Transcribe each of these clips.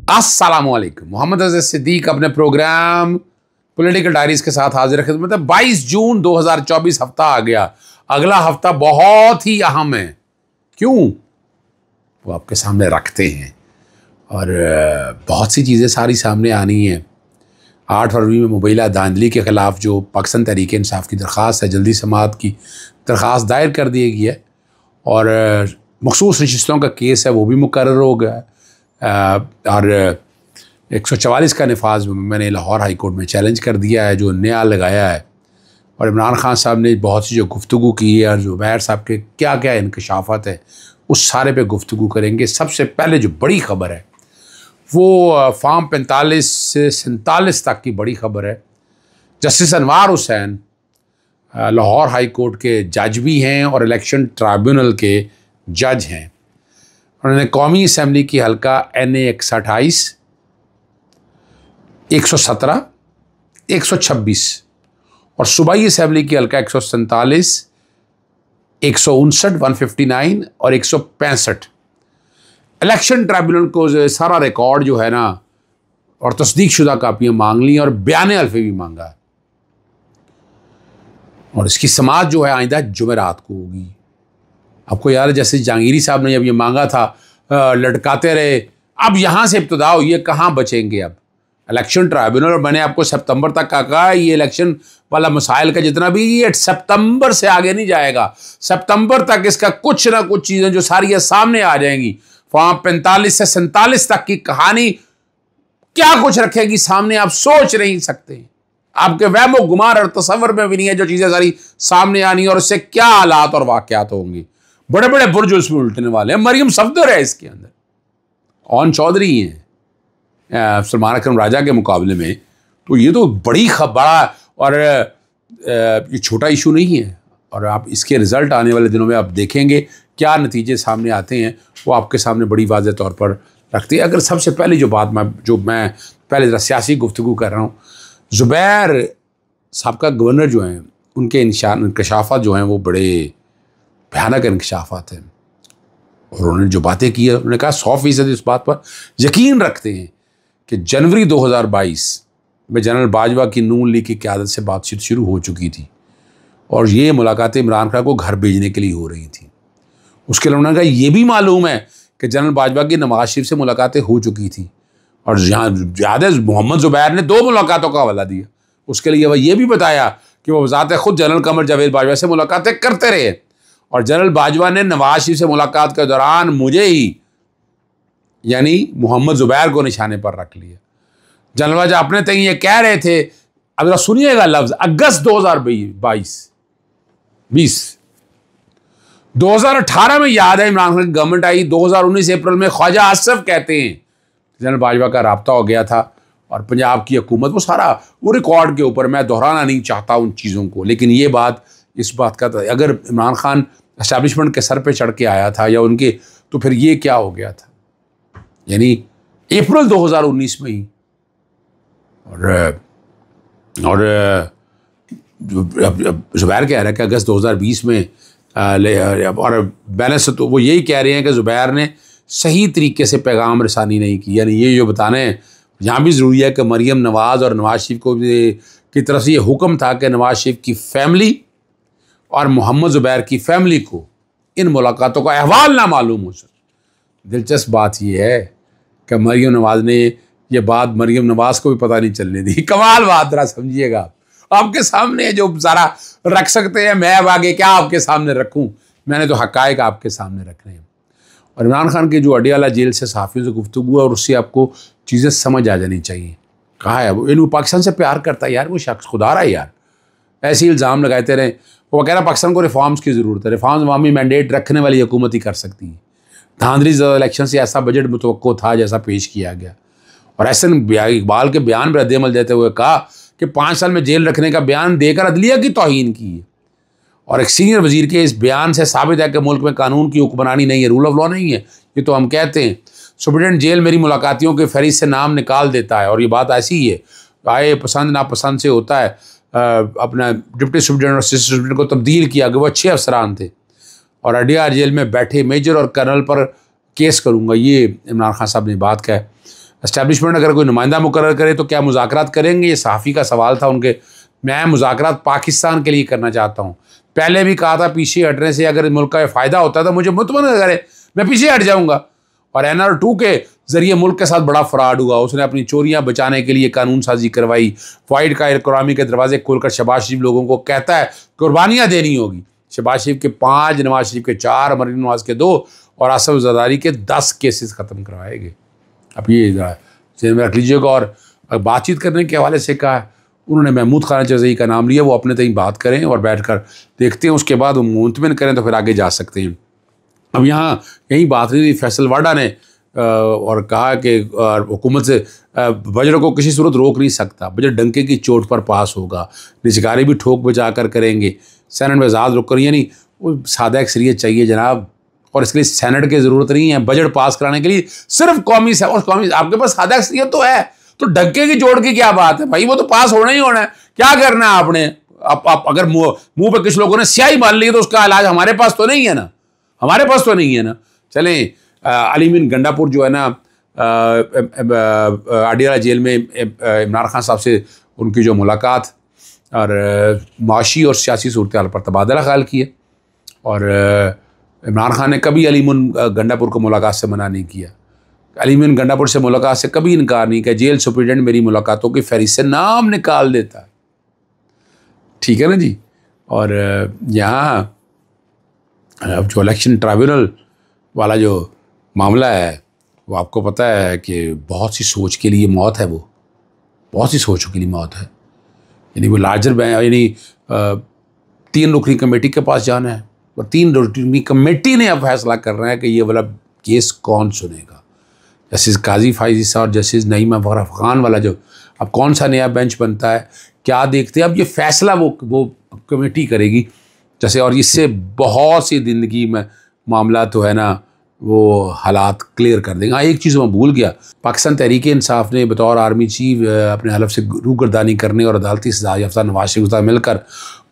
अस्सलामुअलैकुम। मोहम्मद अज़ीज़ सिद्दीक अपने programme political diaries के साथ हाजिर है। मतलब 22 जून 2024 हफ्ता आ गया। अगला हफ्ता बहुत ही अहम है। क्यों? वो आपके सामने रखते हैं और बहुत सी चीज़ें सारी सामने आनी हैं। 8 फरवरी में मुबैना धांधली के ख़िलाफ़ जो पाकिस्तान तहरीक इंसाफ की दरख्वास्त है, जल्दी समाअत की दरख्वास्त दायर कर दी गई है और मखसूस नशिस्तों का केस है वो भी मुकर्रर हो गया है। और 144 का नफाज मैंने लाहौर हाई कोर्ट में चैलेंज कर दिया है, जो नया लगाया है। और इमरान खान साहब ने बहुत सी जो गुफ्तगू की है और ज़ुबैर साहब के क्या क्या इंकशाफात है उस सारे पे गुफ्तगू करेंगे। सबसे पहले जो बड़ी ख़बर है वो फार्म 45 से 47 तक की बड़ी ख़बर है। जस्टिस अनवार हुसैन लाहौर हाई कोर्ट के जज भी हैं और इलेक्शन ट्राइब्यूनल के जज हैं। उन्होंने कौमी असम्बली की हल्का NA 128, 117, 126 और सूबाई असम्बली की हल्का 147, 159, 159 और 165 इलेक्शन ट्राइब्यूनल को सारा रिकॉर्ड जो है ना और तस्दीक शुदा कापियाँ मांग ली और बयान अल्फे भी मांगा है। और इसकी समाअत जो है आइंदा जुमेरात को होगी। आपको याद है जैसे जहांगीरी साहब ने जब ये मांगा था लटकाते रहे, अब यहाँ से इब्तदा हुई है, कहाँ बचेंगे अब इलेक्शन ट्राइब्यूनल। और मैंने आपको सितंबर तक का कहा ये इलेक्शन वाला मसाइल का जितना भी ये सितंबर से आगे नहीं जाएगा। सितंबर तक इसका कुछ ना कुछ चीज़ें जो सारी सामने आ जाएंगी। फॉर्म 45 से 47 तक की कहानी क्या कुछ रखेगी सामने आप सोच नहीं सकते। आपके वहमो गुमार और तसव्वुर में भी नहीं है जो चीज़ें सारी सामने आनी और उससे क्या हालात और वाक़यात होंगे। बड़े बड़े बुर्ज उसमें उल्टने वाले हैं। मरियम सफदर है इसके अंदर, ओन चौधरी हैं सलमान अकरम राजा के मुकाबले में। तो ये तो बड़ी बड़ा और ये छोटा इशू नहीं है। और आप इसके रिज़ल्ट आने वाले दिनों में आप देखेंगे क्या नतीजे सामने आते हैं, वो आपके सामने बड़ी वाज़ेह तौर पर रखती है। अगर सबसे पहले जो बात मैं पहले ज़रा सियासी गुफ्तगू कर रहा हूँ, ज़ुबैर साबका गवर्नर जो हैं उनके इंकशाफात जो हैं वो बड़े भयानक इंकशाफात हैं। और उन्होंने जो बातें की है उन्होंने कहा 100% इस बात पर यकीन रखते हैं कि जनवरी 2022 में जनरल बाजवा की नून लीग की क़यादत से बातचीत शुरू हो चुकी थी और ये मुलाकातें इमरान खान को घर भेजने के लिए हो रही थी। उसके लिए उन्होंने कहा ये भी मालूम है कि जनरल बाजवा की नवाज शरीफ से मुलाकातें हो चुकी थी। और यहाँ याद है मोहम्मद ज़ुबैर ने 2 मुलाकातों का हवाला दिया। उसके लिए वह ये भी बताया कि वो वज़ात खुद जनरल कमर जावेद बाजवा से मुलाकातें करते रहे और जनरल बाजवा ने नवाज शरीफ से मुलाकात के दौरान मुझे ही यानी मोहम्मद ज़ुबैर को निशाने पर रख लिया। जनरल बाजवा अपने तक ये कह रहे थे, अब सुनिएगा लफ्ज़, अगस्त 2018 में याद है इमरान खान की गवर्नमेंट आई, 2019 अप्रैल में ख्वाजा आसफ कहते हैं जनरल बाजवा का रब्ता हो गया था और पंजाब की हुकूमत वो सारा वो रिकॉर्ड के ऊपर, मैं दोहराना नहीं चाहता उन चीज़ों को, लेकिन ये बात इस बात का था अगर इमरान खान एस्टैब्लिशमेंट के सर पे चढ़ के आया था या उनके, तो फिर ये क्या हो गया था। यानी अप्रैल 2019 में ही और ज़ुबैर कह रहा है कि अगस्त 2020 में और बैलेंस तो वो यही कह रहे हैं कि ज़ुबैर ने सही तरीके से पैगाम रसानी नहीं की। यानी ये जो बताने यहाँ भी ज़रूरी है कि मरियम नवाज़ और नवाज शरीफ को की तरफ से ये हुक्म था कि नवाज शरीफ की फैमिली और मोहम्मद ज़ुबैर की फैमिली को इन मुलाकातों का अहवाल ना मालूम हो सके। दिलचस्प बात यह है कि मरियम नवाज़ ने ये बात मरियम नवाज़ को भी पता नहीं चलने दी। कमाल बात रहा, समझिएगा आपके सामने जो सारा रख सकते हैं, मैं अब आगे क्या आपके सामने रखूं, मैंने तो हक़ाइक़ आपके सामने रखने हैं। और इमरान खान के जो अडियाला जेल से सहाफ़ियों से गुफ्तगू है और उससे आपको चीज़ें समझ आ जानी चाहिए। कहा है वो पाकिस्तान से प्यार करता है यार, वो शख्स खुदारा है यार, ऐसे ही इल्ज़ाम लगाते रहे। वो कह रहा पाकिस्तान को रिफॉर्म्स की ज़रूरत है, रिफॉर्म्स अवामी मैंडेट रखने वाली हुकूमत ही कर सकती है। धांधली इलेक्शन से ऐसा बजट मुतवक्को था जैसा पेश किया गया। और एहसन इकबाल के बयान पर रद्द-ए-अमल देते हुए कहा कि 5 साल में जेल रखने का बयान देकर अदलिया की तौहीन की है। और एक सीनियर वजीर के इस बयान से साबित है कि मुल्क में कानून की हुक्मरानी नहीं है, रूल ऑफ लॉ नहीं है। ये तो हम कहते हैं सुप्रीडेंट जेल मेरी मुलाकातियों के फहरिस्त से नाम निकाल देता है और ये बात ऐसी ही है, आए पसंद नापसंद से होता है। अपना डिप्टी सुप्रीडेंट और असिस्टेंट सुप्रीडेंट को तब्दील किया गया, वो अच्छे अफसरान थे और अडियार जेल में बैठे मेजर और कर्नल पर केस करूँगा, ये इमरान खान साहब ने बात कहा है। इस्टेब्लिशमेंट अगर कोई नुमाइंदा मुकर्रर करे तो क्या मुज़ाकरात करेंगे? ये सहाफ़ी का सवाल था उनके। मैं मुज़ाकरात पाकिस्तान के लिए करना चाहता हूँ। पहले भी कहा था पीछे हटने से अगर मुल्क का फ़ायदा होता तो मुझे मुतमन करे, मैं पीछे हट जाऊँगा। और NR2 के ज़रिए मुल्क के साथ बड़ा फ्रॉड हुआ। उसने अपनी चोरियाँ बचाने के लिए कानून साजी करवाई। वाइड का इकोनॉमी के दरवाजे खोलकर शहबाज शरीफ लोगों को कहता है कुर्बानियाँ देनी होगी। शहबाज शरीफ के 5, नवाज शरीफ के 4, मरीम नवाज के 2 और आसफ ज़रदारी के 10 केसेस ख़त्म करवाए गए। अब ये जेहन में रख लीजिएगा। और बातचीत करने के हवाले से कहा, उन्होंने महमूद खान चौधरी का नाम लिया, वो अपने तक बात करें और बैठ कर देखते हैं, उसके बाद वो मुतमिन करें तो फिर आगे जा सकते हैं। अब यहाँ यही बात रही थी फैसल वाडा ने और कहा कि हुकूमत से बजट को किसी सूरत रोक नहीं सकता, बजट डंके की चोट पर पास होगा, निजगारी भी ठोक बजा कर करेंगे, सेनेट में आज़ाद रुक कर, यानी वो सादा अक्सरियत चाहिए जनाब। और इसके लिए सेनेट की ज़रूरत नहीं है बजट पास कराने के लिए, सिर्फ कौमी आपके पास सादा अक्सरियत तो है, तो डंके की चोट की क्या बात है भाई, वो तो पास होना ही होना है। क्या करना है आपने? आप अगर मुंह पे कुछ लोगों ने स्याही मान ली तो उसका इलाज हमारे पास तो नहीं है ना, हमारे पास तो नहीं है ना। चलें, अली मीन गंडापुर जो है ना आडियाला जेल में इमरान खान साहब से उनकी जो मुलाकात और माशी और सियासी सूरत हाल पर तबादला ख्याल किया। और इमरान खान ने कभी अली मीन गंडापुर को मुलाकात से मना नहीं किया, अली मीन गंडापुर से मुलाकात से कभी इनकार नहीं किया। जेल सुप्रिटेंडेंट मेरी मुलाकातों की फहरिस्त से नाम निकाल देता है, ठीक है ना जी। और यहाँ अब जो इलेक्शन ट्राइब्यूनल वाला जो मामला है वो आपको पता है कि बहुत सी सोच के लिए मौत है, वो बहुत सी सोचों के लिए मौत है। यानी वो लार्जर यानी 3 रुकनी कमेटी के पास जाना है और 3 रुकनी कमेटी ने अब फैसला करना है कि ये वाला केस कौन सुनेगा। जस्टिस काजी फाइजी साहब और जस्टिस नईमा फखर खान वाला जो अब कौन सा नया बेंच बनता है, क्या देखते हैं अब ये फैसला वो कमेटी करेगी जैसे। और इससे बहुत सी ज़िंदगी में मामला तो है ना वो हालात क्लियर कर देंगे। हाँ, एक चीज़ मैं भूल गया, पाकिस्तान तहरीक इंसाफ ने बतौर आर्मी चीफ अपने हलफ से रूगर्दानी करने और अदालती सज़ा याफ्ता नवाज शरीफ के साथ मिलकर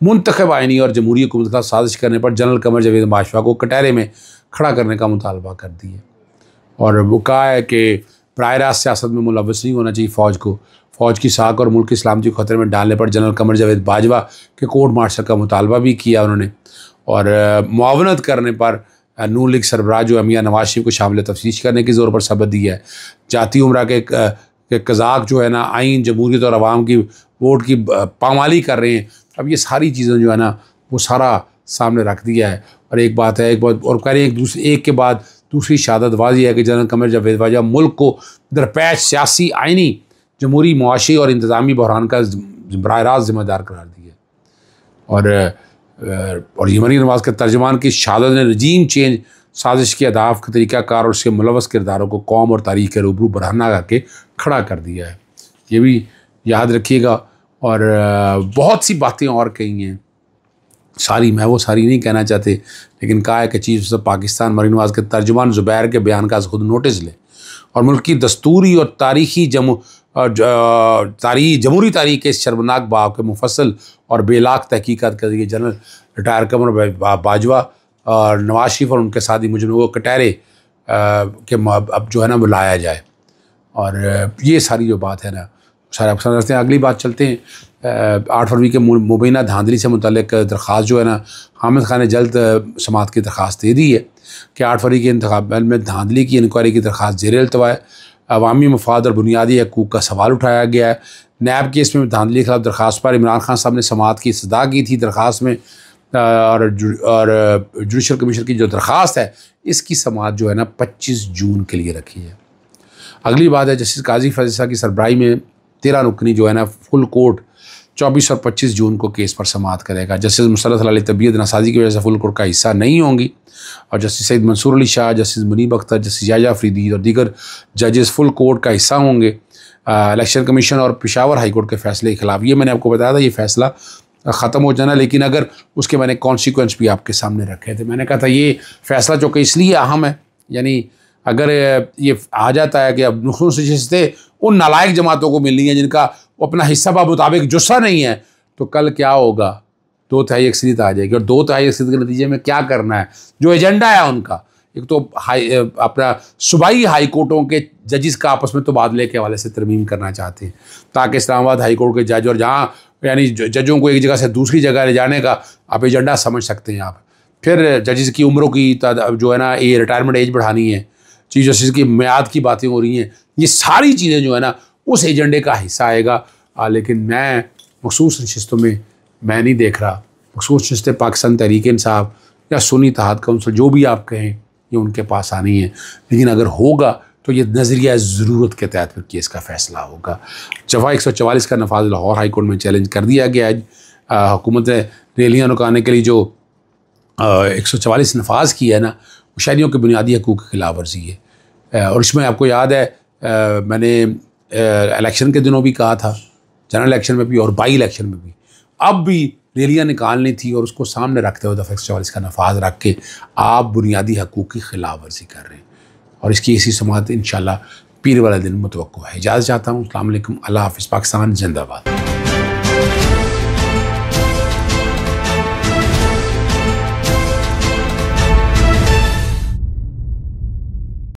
मुंतखब आइनी और जमहूरी हुकूमत का साजिश करने पर जनरल कमर जावेद बाजवा को कटहरे में खड़ा करने का मुतालबा कर दिया। और वो कहा है कि बराह रास्त सियासत में मुलव्वस नहीं होना चाहिए फ़ौज को, फ़ौज की साख और मुल्क की सलामती को खतरे में डालने पर जनरल कमर जावेद बाजवा के कोर्ट मार्शल का मुतालबा भी किया उन्होंने। और मुआवनत करने पर नून लीग सरबराह जो मियां नवाज शरीफ को शामिल तफ्तीश करने की ज़ोर पर सबक दिया है। जाती उम्रा के कज़ाक जो है ना आइन जमहूरियत और अवाम की वोट की पामाली कर रहे हैं। अब ये सारी चीज़ें जो है ना वो सारा सामने रख दिया है। और एक बात और कह रहे हैं एक के बाद दूसरी शहादत वाज़ी है कि जनरल कमर जावेद बाजवा मुल्क को दरपेश सियासी, आइनी, जमहूरी, मुआशी और इंतज़ामी बहरान का बराह रास्त ज़िम्मेदार करार दिया। और यमनी नवाज के तर्जमान की शहादत ने रजीम चेंज साजिश के अहदाफ का तरीक़ाकार और उसके मुलव्वस किरदारों को कौम और तारीख़ के रूबरू बरहना करके खड़ा कर दिया है। ये भी याद रखिएगा। और बहुत सी बातें और कही हैं, वो सारी नहीं कहना चाहते, लेकिन कहा है कि chief of Pakistan marine Nawaz के तर्जुमान ज़ुबैर के बयान का खुद नोटिस ले और मुल्क की दस्तूरी और तारीखी जमहूरी तारीख के शर्मनाक बाब के मुफस्सल और बेलाक तहकीकात कर दिए जनरल रिटायर कमर बाजवा और नवाज शरीफ और उनके साथी मुजरिमों को कटहरे के अब जो है ना बुलाया जाए। और ये सारी जो बात है ना सारे आप समझते हैं। अगली बात चलते हैं। 8 फरवरी के मुबैना धांधली से मुतल्लिक दरख्वास्त जो है ना हामिद खान ने जल्द समाअत की दरख्वास्त दे दी है कि 8 फरवरी के इंतखाबात में धांधली की इंक्वायरी की दरख्वास्त ज़ेर इल्तवा है। अवामी मफाद और बुनियादी हकूक़ का सवाल उठाया गया है। नैब केस में धांधली के खिलाफ दरख्वास्त पर इमरान खान साहब ने समाअत की सदा की थी दरख्वास्त में। और जुडिशल कमीशन की जो दरख्वास्त है इसकी समाअत जो है ना 25 जून के लिए रखी है। अगली बात है जस्टिस काजी फैज़ल की सरबराही में 13 रुकनी जो है ना फुल कोर्ट 24 और 25 जून को केस पर समाअत करेगा। जस्टिस मुसर्रत अली तबीयत नासाजी की वजह से फुल कोर्ट का हिस्सा नहीं होंगी और justice Syed Mansoor Ali Shah, justice Muneeb Akhtar, justice Yahya Afridi और दीगर जजेस फुल कोर्ट का हिस्सा होंगे। इलेक्शन कमीशन और पेशावर हाई कोर्ट के फैसले के खिलाफ, ये मैंने आपको बताया था, ये फैसला ख़त्म हो जाना, लेकिन अगर उसके मैंने कॉन्सिक्वेंस भी आपके सामने रखे थे। मैंने कहा था ये फैसला चूँकि इसलिए अहम है, यानी अगर ये आ जाता है कि अब नुकसान से शिस्तें उन नालायक जमातों को मिलनी है जिनका अपना हिस्सा बा मुताबिक जुस्सा नहीं है, तो कल क्या होगा, 2 तिहाई अक्सरियत आ जाएगी। और 2 तिहाई अक्सरियत के नतीजे में क्या करना है, जो एजेंडा है उनका एक तो अपना सूबाई हाई कोर्टों के जजिस का आपस में तबादले के हवाले से तरमीम करना चाहते हैं, ताकि इस्लामाबाद हाई कोर्ट के जज और जहाँ यानी जजों को एक जगह से दूसरी जगह ले जाने का आप एजेंडा समझ सकते हैं आप। फिर जजिस की उम्रों की जो है ना, ये रिटायरमेंट एज बढ़ानी है, चीफ जस्टिस की म्याद की बातें हो रही हैं, ये सारी चीज़ें जो है ना उस एजेंडे का हिस्सा आएगा। लेकिन मैं मखसूस नशिस्तों में मैं नहीं देख रहा। मखसूस नशिस्तें पाकिस्तान तहरीक इंसाफ या सुन्नी इत्तेहाद काउंसिल जो भी आप कहें ये उनके पास आनी है, लेकिन अगर होगा तो ये नज़रिया ज़रूरत के तहत फिर केस का फ़ैसला होगा। दफ़ा 144 का नफाज लाहौर हाई कोर्ट में चैलेंज कर दिया गया है। हुकूमत ने रैलियाँ रुकाने के लिए जो 144 नफाज की है ना, वो शहरियों के बुनियादी हकूक़ की खिलाफ वर्जी है। और इसमें आपको याद है मैंने इलेक्शन के दिनों भी कहा था, जनरल इलेक्शन में भी और बाई इलेक्शन में भी, अब भी रैलियाँ निकालनी थी और उसको सामने रखते हुए दफ़ा 144 का नफाज रख के आप बुनियादी हकूक़ की खिलाफ वर्जी कर रहे हैं। और इसकी ऐसी समाअत इंशाअल्लाह पीर वाला दिन मुतवक्को है। इजाज़त चाहता हूँ। अस्सलाम वालेकुम, अल्लाह हाफ़िज़। पाकिस्तान जिंदाबाद।